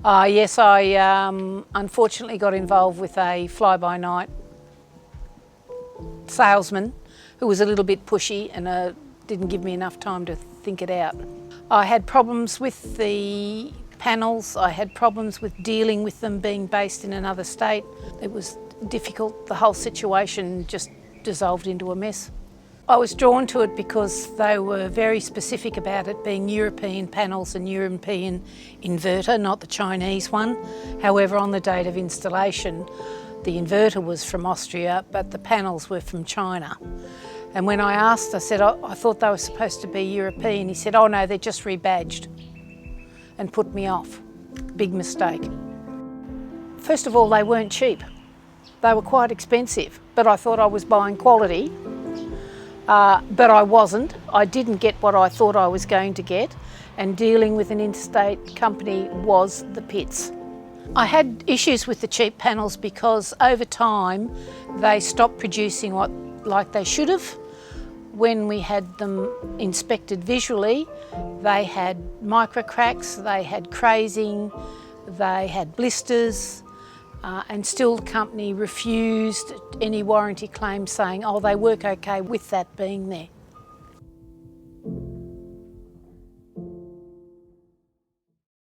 Yes, I unfortunately got involved with a fly-by-night salesman who was a little bit pushy and didn't give me enough time to think it out. I had problems with the panels, I had problems with dealing with them being based in another state. It was difficult, the whole situation just dissolved into a mess. I was drawn to it because they were very specific about it being European panels and European inverter, not the Chinese one. However, on the date of installation, the inverter was from Austria, but the panels were from China. And when I asked, I said, I thought they were supposed to be European. He said, oh no, they're just rebadged, and put me off. Big mistake. First of all, they weren't cheap. They were quite expensive, but I thought I was buying quality. But I wasn't. I didn't get what I thought I was going to get, and dealing with an interstate company was the pits. I had issues with the cheap panels because over time they stopped producing like they should have. When we had them inspected visually, they had micro cracks, they had crazing, they had blisters, and still the company refused any warranty claims saying, oh, they work okay with that being there.